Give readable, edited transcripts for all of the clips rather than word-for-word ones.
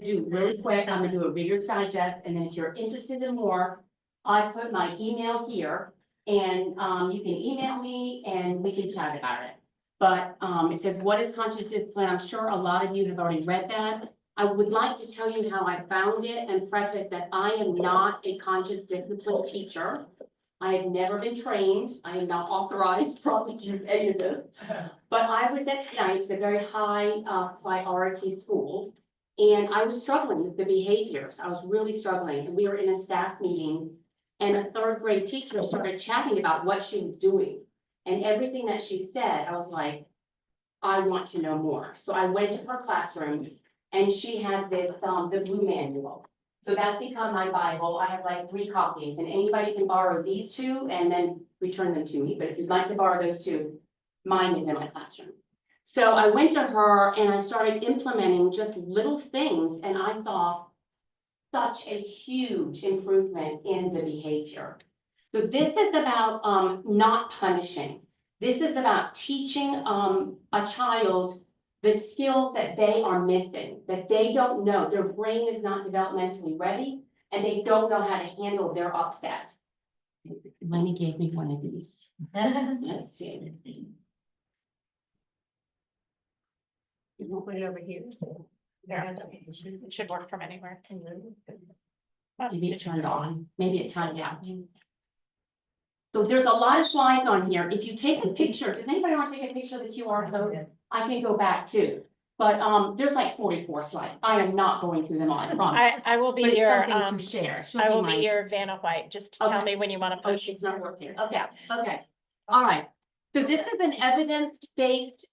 do really quick, I'm gonna do a Reader's Digest, and then if you're interested in more, I put my email here, and, you can email me and we can chat about it. But, it says, what is conscious discipline? I'm sure a lot of you have already read that. I would like to tell you how I found it and preface that I am not a conscious discipline teacher. I have never been trained. I am not authorized probably to do any of this. But I was at Snipes, a very high priority school, and I was struggling with the behaviors. I was really struggling, and we were in a staff meeting, and a third grade teacher started chatting about what she was doing. And everything that she said, I was like, I want to know more. So I went to her classroom, and she had this, the blue manual. So that's become my Bible. I have like 3 copies, and anybody can borrow these 2 and then return them to me. But if you'd like to borrow those 2, mine is in my classroom. So I went to her and I started implementing just little things, and I saw such a huge improvement in the behavior. So this is about not punishing. This is about teaching a child the skills that they are missing, that they don't know. Their brain is not developmentally ready, and they don't know how to handle their upset. Lenny gave me one of these. Let's see. We'll put it over here. Yeah. It should work from anywhere. Maybe it turned on, maybe it timed out. So there's a lot of slides on here. If you take a picture, does anybody want to take a picture of the QR code? I can go back too, but there's like 44 slides. I am not going through them all, I promise. I will be But it's your, something to share. It should I will mine. be your Vanna White. Just tell Okay. me when you want to Oh, push. it's not working. Okay, okay. All right. So this is an evidence-based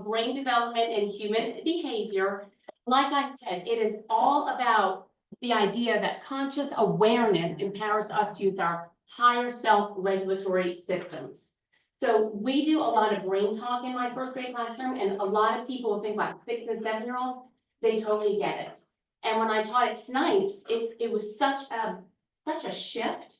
brain development and human behavior. Like I said, it is all about the idea that conscious awareness empowers us to use our higher self-regulatory systems. So we do a lot of brain talk in my first grade classroom, and a lot of people think like 6 and 7-year-olds, they totally get it. And when I taught at Snipes, it was such a shift.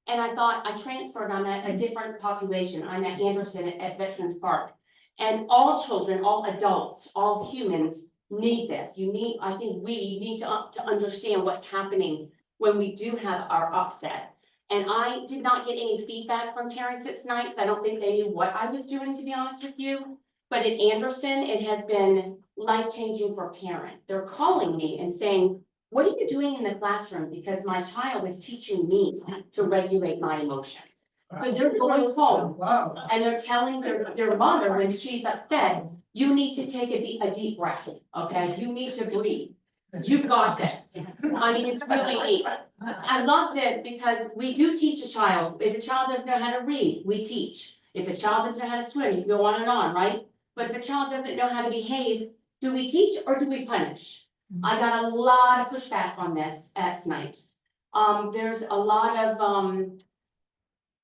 And I thought I transferred on a different population. I'm at Anderson at Veterans Park. And all children, all adults, all humans need this. I think we need to understand what's happening when we do have our upset. And I did not get any feedback from parents at Snipes. I don't think they knew what I was doing, to be honest with you. But at Anderson, it has been life-changing for parents. They're calling me and saying, what are you doing in the classroom? Because my child is teaching me to regulate my emotions. So they're going home and they're telling their mother when she's upset, you need to take a deep breath, okay? You need to breathe. You've got this. I mean, it's really neat. I love this because we do teach a child. If a child doesn't know how to read, we teach. If a child doesn't know how to swim, you can go on and on, right? But if a child doesn't know how to behave, do we teach or do we punish? I got a lot of pushback on this at Snipes. There's a lot of,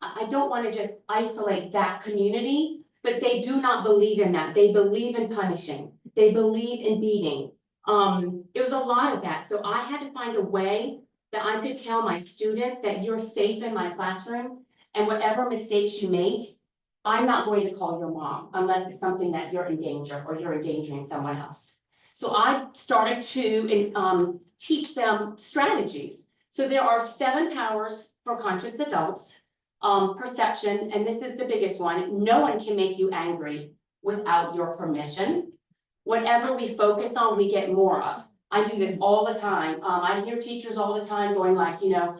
I don't want to just isolate that community, but they do not believe in that. They believe in punishing. They believe in beating. There was a lot of that. So I had to find a way that I could tell my students that you're safe in my classroom, and whatever mistakes you make, I'm not going to call your mom unless it's something that you're in danger or you're endangering someone else. So I started to teach them strategies. So there are 7 powers for conscious adults. Perception, and this is the biggest one. No one can make you angry without your permission. Whatever we focus on, we get more of. I do this all the time. I hear teachers all the time going like, you know,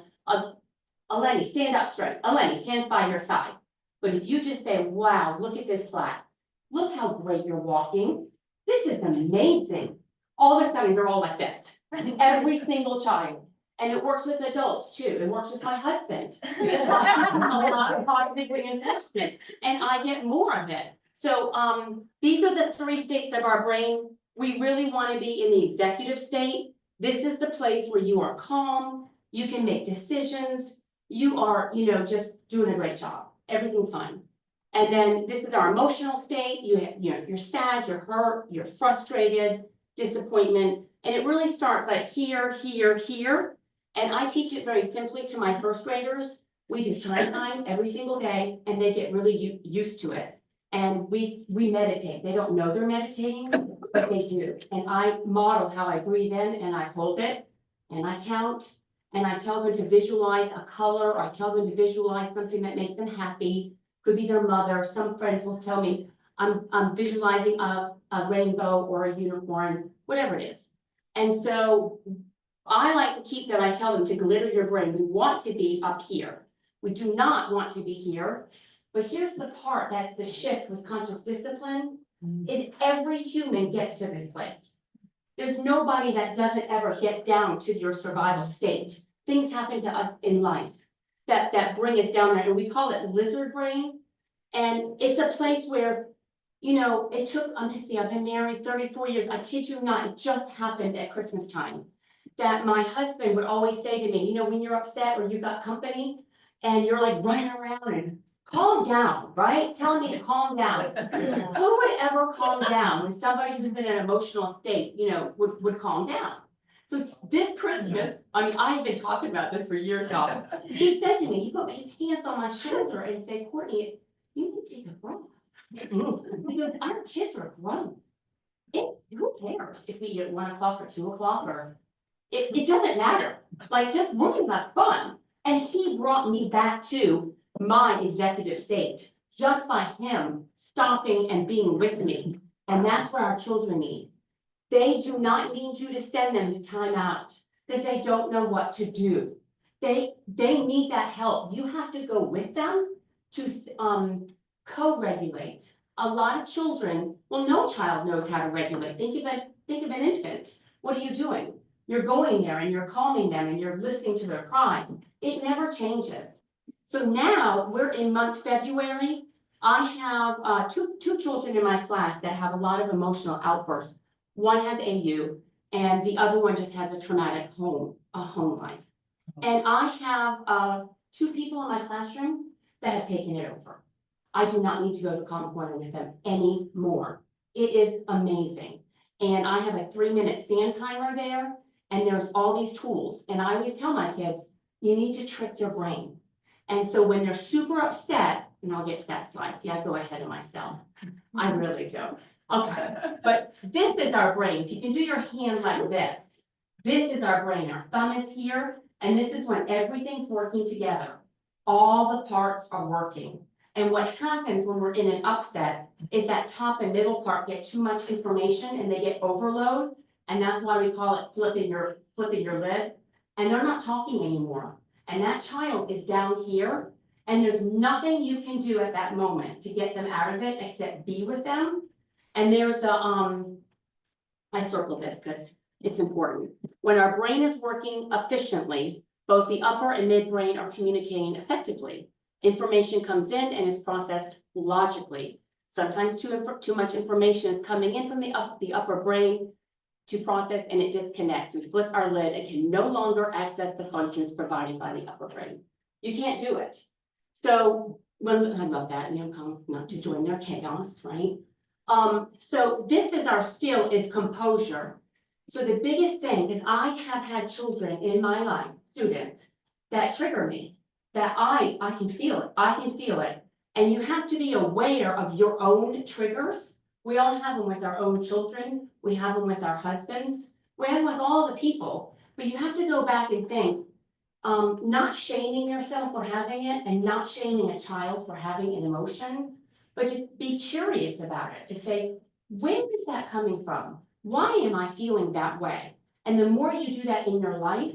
Eleni, stand up straight. Eleni, hands by your side. But if you just say, wow, look at this class. Look how great you're walking. This is amazing. All of a sudden, they're all like this. Every single child. And it works with adults too. It works with my husband. A lot of positive reinforcement, and I get more of it. So these are the 3 states of our brain. We really want to be in the executive state. This is the place where you are calm. You can make decisions. You are, just doing a great job. Everything's fine. And then this is our emotional state. You're sad, you're hurt, you're frustrated, disappointment, and it really starts like here, here, here. And I teach it very simply to my first graders. We do time every single day, and they get really used to it. And we meditate. They don't know they're meditating, but they do. And I model how I breathe in and I hold it and I count. And I tell them to visualize a color, or I tell them to visualize something that makes them happy. Could be their mother. Some friends will tell me, I'm visualizing a rainbow or a unicorn, whatever it is. And so I like to keep them, I tell them to glitter your brain. We want to be up here. We do not want to be here. But here's the part that's the shift with conscious discipline, is every human gets to this place. There's nobody that doesn't ever get down to your survival state. Things happen to us in life that bring us down there, and we call it lizard brain. And it's a place where, you know, it took, honestly, I've been married 34 years. I kid you not, it just happened at Christmas time. That my husband would always say to me, you know, when you're upset or you've got company and you're like running around and calm down, right? Telling me to calm down. Who would ever calm down when somebody who's in an emotional state, you know, would calm down? So this Christmas, I mean, I have been talking about this for years now. He said to me, he put his hands on my shoulder and said, Courtney, you need to take a breath. Because our kids are grown. Who cares if we eat at 1 o'clock or 2 o'clock or, it doesn't matter. Like, just we're gonna have fun. And he brought me back to my executive state just by him stopping and being with me. And that's what our children need. They do not need you to send them to time out because they don't know what to do. They need that help. You have to go with them to co-regulate. A lot of children, well, no child knows how to regulate. Think of an infant. What are you doing? You're going there and you're calming them and you're listening to their cries. It never changes. So now we're in month February. I have two children in my class that have a lot of emotional outbursts. One has AU and the other one just has a traumatic home life. And I have 2 people in my classroom that have taken it over. I do not need to go to Common Corner with them anymore. It is amazing. And I have a 3-minute stand timer there, and there's all these tools. And I always tell my kids, you need to trick your brain. And so when they're super upset, and I'll get to that slide, see, I go ahead of myself. I really do. Okay, but this is our brain. If you can do your hand like this is our brain. Our thumb is here, and this is when everything's working together. All the parts are working. And what happens when we're in an upset is that top and middle part get too much information and they get overload. And that's why we call it flipping your lid. And they're not talking anymore. And that child is down here. And there's nothing you can do at that moment to get them out of it except be with them. And there's a, I circled this because it's important. When our brain is working efficiently, both the upper and midbrain are communicating effectively. Information comes in and is processed logically. Sometimes too much information is coming in from the upper brain to process and it disconnects. We flip our lid and can no longer access the functions provided by the upper brain. You can't do it. So I love that, you know, come not to join their chaos, right? So this is our skill, is composure. So the biggest thing is I have had children in my life, students, that trigger me, that I can feel it. And you have to be aware of your own triggers. We all have them with our own children. We have them with our husbands. We have them with all the people. But you have to go back and think, not shaming yourself for having it and not shaming a child for having an emotion, but to be curious about it and say, where is that coming from? Why am I feeling that way? And the more you do that in your life,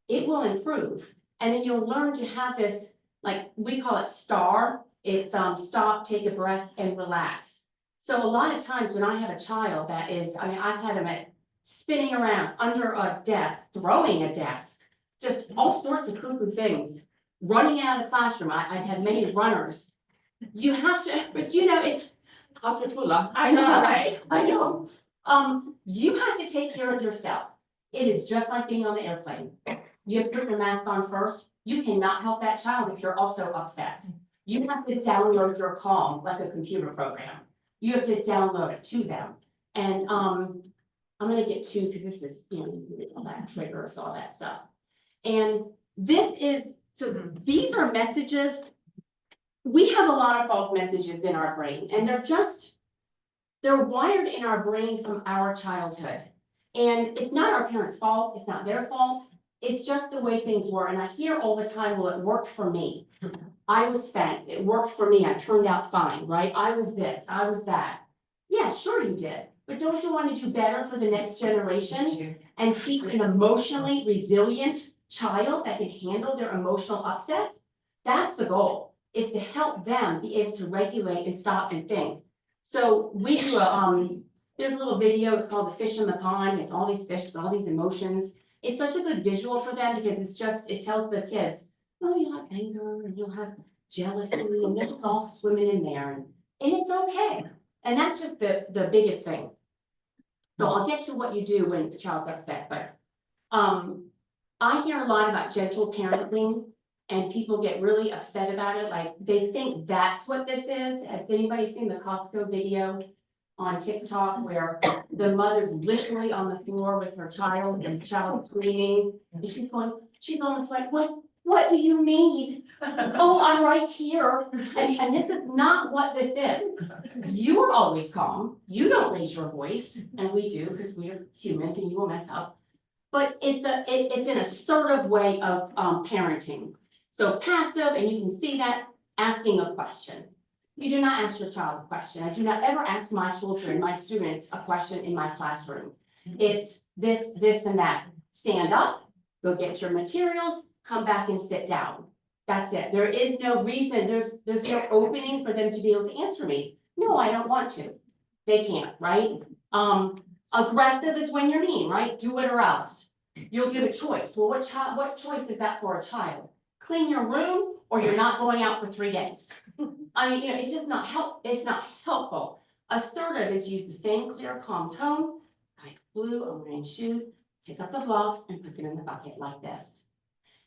it will improve. And then you'll learn to have this, like we call it STAR. It's stop, take a breath, and relax. So a lot of times when I have a child that is, I mean, I've had them spinning around under a desk, throwing a desk, just all sorts of cuckoo things, running out of the classroom. I've had many runners. You have to, but you know, it's I know, right? I know. You have to take care of yourself. It is just like being on the airplane. You have to put your mask on first. You cannot help that child if you're also upset. You have to download your calm like a computer program. You have to download it to them. And I'm gonna get to, because this is, you know, all that triggers, all that stuff. And this is, so these are messages. We have a lot of false messages in our brain, and they're just They're wired in our brain from our childhood. And it's not our parents' fault, it's not their fault, it's just the way things were. And I hear all the time, well, it worked for me. I was spanked, it worked for me, I turned out fine, right? I was this, I was that. Yeah, sure you did, but don't you want to do better for the next generation and teach an emotionally resilient child that can handle their emotional upset? That's the goal, is to help them be able to regulate and stop and think. So we do there's a little video, it's called The Fish in the Pond, it's all these fish with all these emotions. It's such a good visual for them because it tells the kids, oh, you'll have anger and you'll have jealousy and they're just all swimming in there and it's okay. And that's just the biggest thing. So I'll get to what you do when the child's upset, but I hear a lot about gentle parenting and people get really upset about it. Like they think that's what this is. Has anybody seen the Costco video on TikTok where the mother's literally on the floor with her child and the child screaming? And she's almost like, what do you need? Oh, I'm right here. And this is not what this is. You are always calm. You don't raise your voice. And we do because we're humans and you will mess up. But it's an assertive way of parenting. So passive, and you can see that asking a question. You do not ask your child a question. I do not ever ask my children, my students, a question in my classroom. It's this, and that. Stand up, go get your materials, come back and sit down. That's it. There is no reason, there's no opening for them to be able to answer me. No, I don't want to. They can't, right? Aggressive is when you're mean, right? Do it or else. You'll give a choice. Well, what choice is that for a child? Clean your room or you're not going out for 3 days. I mean, it's just not it's not helpful. Assertive is use the same clear, calm tone, like blue, I'm wearing shoes, pick up the blocks and put them in the bucket like this.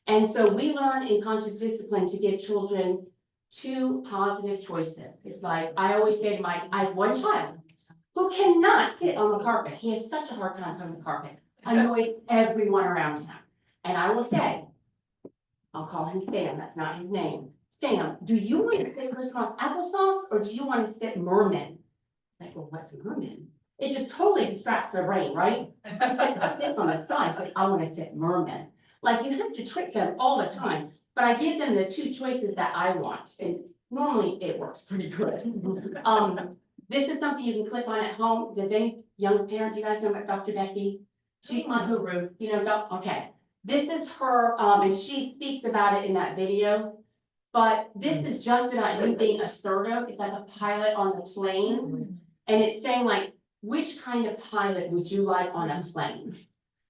And so we learn in conscious discipline to give children 2 positive choices. It's like, I always say to I have one child who cannot sit on the carpet. He has such a hard time on the carpet. Annoys everyone around him. And I will say, I'll call him Sam, that's not his name. Sam, do you want to sit crisscross applesauce or do you want to sit merman? Like, well, what's merman? It just totally distracts their brain, right? It's like, it's on the side, it's like, I want to sit merman. Like, you have to trick them all the time, but I give them the 2 choices that I want, and normally it works pretty good. This is something you can click on at home. Did any young parent, do you guys know about Dr. Becky? She's on Hulu, okay. This is her, and she speaks about it in that video. But this is just about you being assertive. It's like a pilot on the plane. And it's saying like, which kind of pilot would you like on a plane?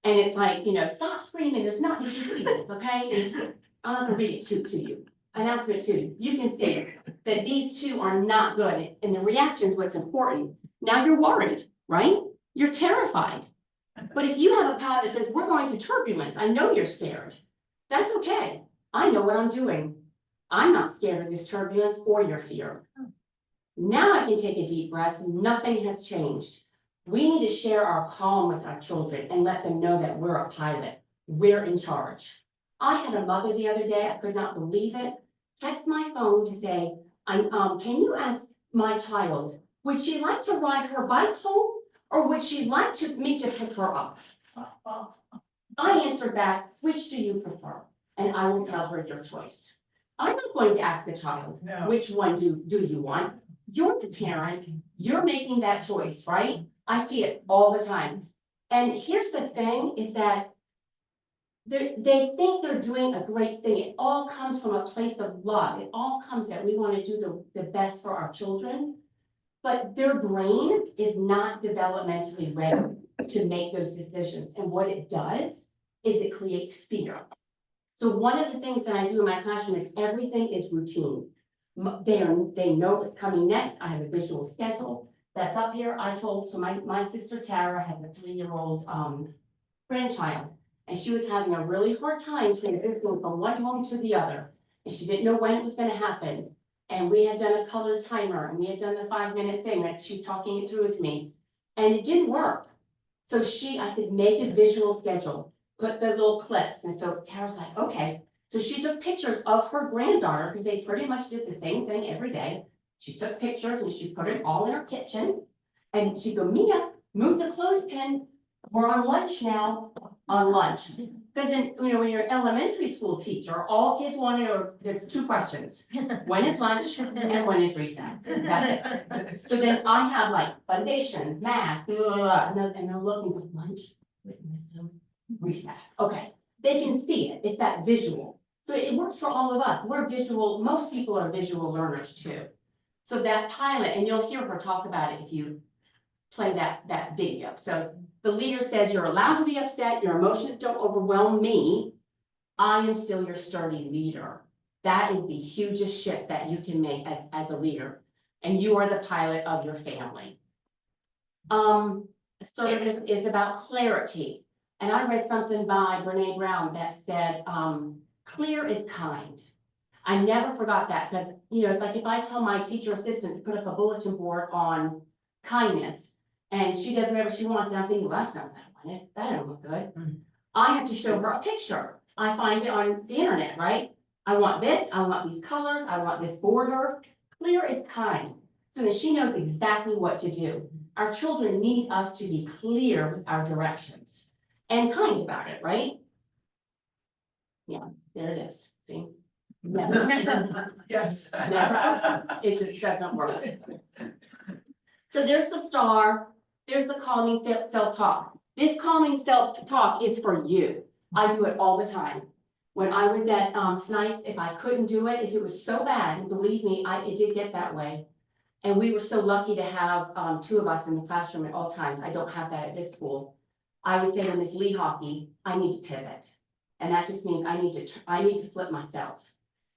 And it's like, stop screaming. There's not, you can read this, okay? And I'm gonna read it to you. Announcement 2. You can see that these 2 are not good. And the reaction is what's important. Now you're worried, right? You're terrified. But if you have a pilot that says, we're going to turbulence, I know you're scared. That's okay. I know what I'm doing. I'm not scared of this turbulence or your fear. Now I can take a deep breath. Nothing has changed. We need to share our calm with our children and let them know that we're a pilot. We're in charge. I had a mother the other day, I could not believe it, text my phone to say, can you ask my child, would she like to ride her bike home or would she like me to pick her up? I answered back, which do you prefer? And I will tell her your choice. I'm not going to ask a child, which one do you want? You're the parent, you're making that choice, right? I see it all the time. And here's the thing is that they think they're doing a great thing. It all comes from a place of love. It all comes that we want to do the best for our children. But their brain is not developmentally ready to make those decisions. And what it does is it creates fear. So one of the things that I do in my classroom is everything is routine. They know what's coming next. I have a visual schedule that's up here. So my sister Tara has a 3-year-old grandchild, and she was having a really hard time transitioning from one home to the other. And she didn't know when it was going to happen. And we had done a colored timer and we had done the 5-minute thing that she's talking it through with me. And it didn't work. So I said, make a visual schedule. Put the little clips. And so Tara's like, okay. So she took pictures of her granddaughter because they pretty much did the same thing every day. She took pictures and she put it all in her kitchen. And she'd go, Mia, move the clothespin, we're on lunch now, on lunch. Because then, you know, when you're an elementary school teacher, all kids want to know, there are two questions. When is lunch and when is recess? That's it. So then I have like foundation, math, blah, blah, blah, and they're looking for lunch, wisdom, recess. Okay, they can see it, it's that visual. So it works for all of us. We're visual, most people are visual learners too. So that pilot, and you'll hear her talk about it if you play that video. So the leader says, you're allowed to be upset, your emotions don't overwhelm me. I am still your sturdy leader. That is the hugest shift that you can make as a leader. And you are the pilot of your family. Service is about clarity. And I read something by Brene Brown that said, clear is kind. I never forgot that because, you know, it's like if I tell my teacher assistant to put up a bulletin board on kindness and she does whatever she wants, and I'm thinking, well, that's not what I wanted. That don't look good. I have to show her a picture. I find it on the internet, right? I want this, I want these colors, I want this border. Clear is kind, so that she knows exactly what to do. Our children need us to be clear with our directions and kind about it, right? Yeah, there it is, see? Never. Yes. Never. It just doesn't work. So there's the star, there's the calming self-talk. This calming self-talk is for you. I do it all the time. When I was at Snipes, if I couldn't do it, if it was so bad, and believe me, it did get that way. And we were so lucky to have two of us in the classroom at all times. I don't have that at this school. I would say to Miss Lee Hockey, I need to pivot. And that just means I need to flip myself.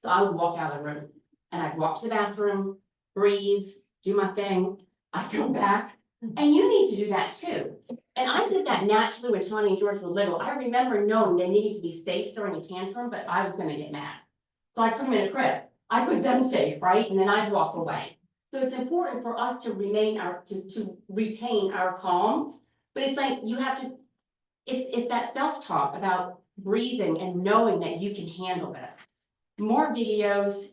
So I would walk out of the room and I'd walk to the bathroom, breathe, do my thing. I'd come back, and you need to do that too. And I did that naturally when Tony and George were little. I remember knowing they needed to be safe during a tantrum, but I was gonna get mad. So I put them in a crib. I put them safe, right? And then I'd walk away. So it's important for us to to retain our calm. But it's like you have to, it's that self-talk about breathing and knowing that you can handle this. More videos,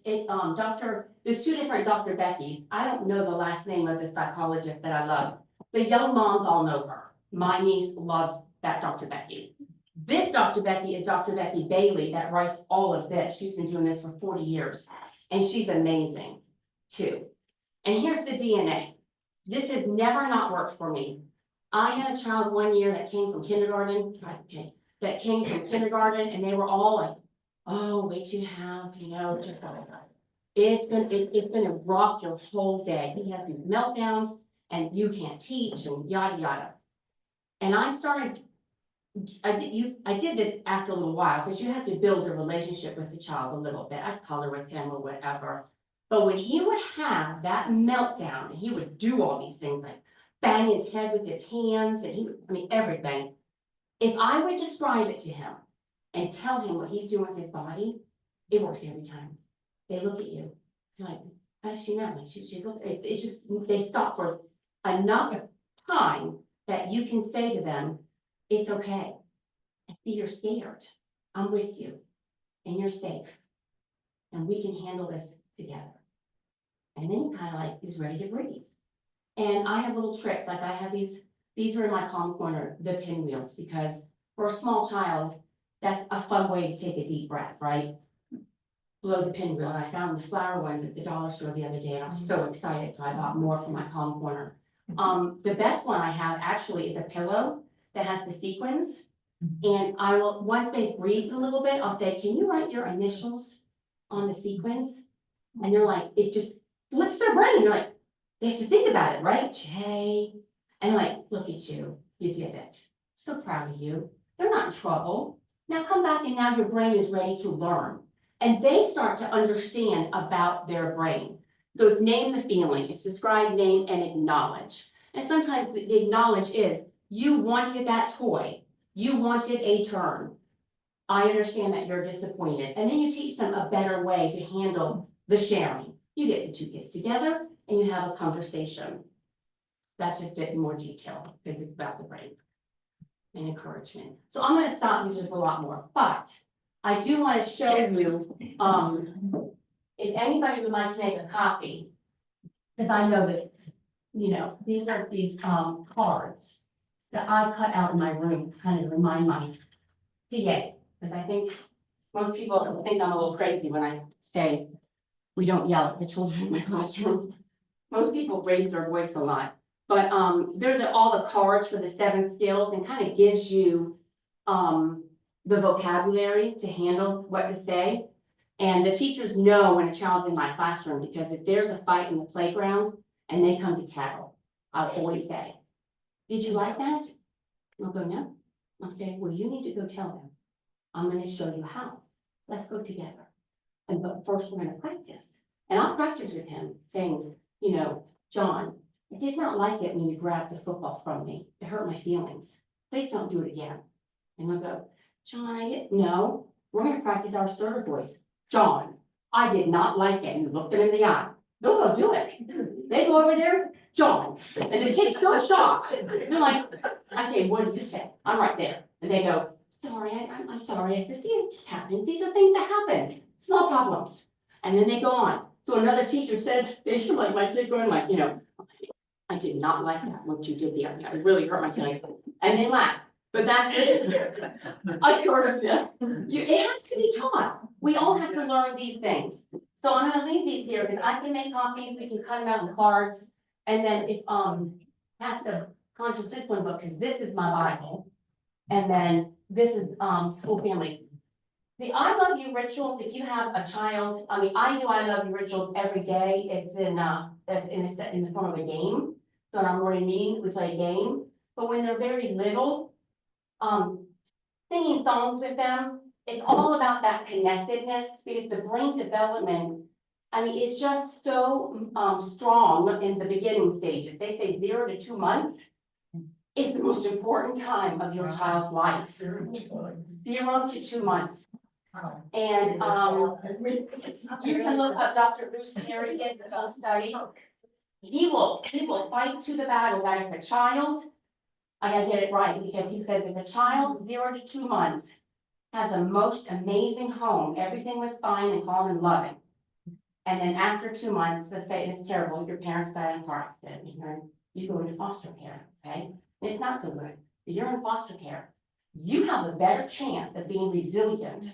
there's two different Dr. Beckys. I don't know the last name of the psychologist that I love. The young moms all know her. My niece loves that Dr. Becky. This Dr. Becky is Dr. Becky Bailey that writes all of this. She's been doing this for 40 years and she's amazing too. And here's the DNA. This has never not worked for me. I had a child one year that came from kindergarten, and they were all like, oh, wait, you have, you know, just like that. It's gonna rock your whole day. He has these meltdowns and you can't teach and yada, yada. And I did this after a little while because you have to build a relationship with the child a little bit. I'd color with him or whatever. But when he would have that meltdown and he would do all these things like bang his head with his hands and everything. If I would describe it to him and tell him what he's doing with his body, it works every time. They look at you, it's like, how does she know? Like she's looking, it's just, they stop for enough time that you can say to them, it's okay. I see you're scared. I'm with you and you're safe. And we can handle this together. And then he kind of like is ready to breathe. And I have little tricks, like I have these are in my calm corner, the pinwheels, because for a small child, that's a fun way to take a deep breath, right? Blow the pinwheel. And I found the flower ones at the dollar store the other day and I was so excited. So I bought more for my calm corner. The best one I have actually is a pillow that has the sequins. And I will, once they breathe a little bit, I'll say, can you write your initials on the sequins? And they're like, it just flips their brain. They're like, they have to think about it, right? J. And like, look at you, you did it. So proud of you. They're not in trouble. Now come back and now your brain is ready to learn. And they start to understand about their brain. So it's name the feeling, it's describe, name, and acknowledge. And sometimes the acknowledge is, you wanted that toy. You wanted a turn. I understand that you're disappointed. And then you teach them a better way to handle the sharing. You get the two kids together and you have a conversation. That's just it in more detail because it's about the brain and encouragement. So I'm going to stop because there's a lot more, but I do want to show you, if anybody would like to make a copy, because I know that these are these, cards that I cut out in my room, to kind of remind my TA, because I think most people think I'm a little crazy when I say we don't yell at the children in my classroom. Most people raise their voice a lot, but, they're all the cards for the 7 skills and kind of gives you, the vocabulary to handle what to say. And the teachers know when a child's in my classroom, because if there's a fight in the playground and they come to tackle, I'll always say, did you like that? I'll go, no. I'll say, well, you need to go tell them. I'm gonna show you how. Let's go together. But first we're gonna practice. And I'll practice with him saying, John, I did not like it when you grabbed the football from me. It hurt my feelings. Please don't do it again. And they'll go, John, no, we're gonna practice our assertive voice. John, I did not like it. And you look them in the eye. They'll go do it. They go over there, John, and the kid's so shocked. They're like, I say, what do you say? I'm right there. And they go, sorry, I'm sorry. I said, it just happened. These are things that happen. Small problems. And then they go on. So another teacher says, they hear like my kid going like, I did not like that, what you did the other day. It really hurt my feelings. And they laugh. But that's a sort of this. It has to be taught. We all have to learn these things. So I'm gonna leave these here because I can make copies. We can cut them out in cards. And then if, that's the conscious discipline book, because this is my Bible. And then this is, school family. The I love you rituals, if you have a child, I do I love you rituals every day. It's in the form of a game. So in our morning meeting, we play a game. But when they're very little, singing songs with them, it's all about that connectedness, because the brain development, it's just so, strong in the beginning stages. They say 0 to 2 months is the most important time of your child's life. 0 to 2 months. And, you can look up Dr. Bruce Perry in his own study. He will fight to the battle that if a child, I gotta get it right, because he says if a child 0 to 2 months had the most amazing home, everything was fine and calm and loving. And then after 2 months, let's say it's terrible, your parents died in a car accident, you go into foster care, okay? And it's not so good. If you're in foster care, you have a better chance of being resilient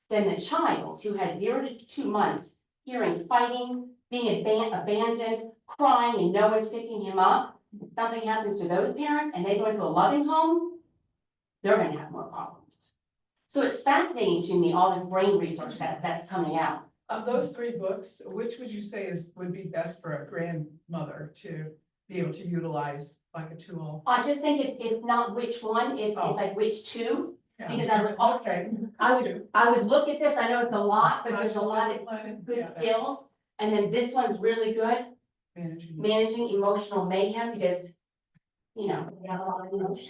than the child who had 0 to 2 months hearing fighting, being abandoned, crying, and no one's picking him up. If something happens to those parents and they go into a loving home, they're gonna have more problems. So it's fascinating to me, all this brain research that's coming out. Of those 3 books, which would you say would be best for a grandmother to be able to utilize like a tool? I just think it's not which one, it's like which two. Yeah. Because I would, Okay. I would look at this, I know it's a lot, but there's a lot of good Yeah, skills. And then this one's really good, managing. managing emotional mayhem, because, we have a lot of emotion.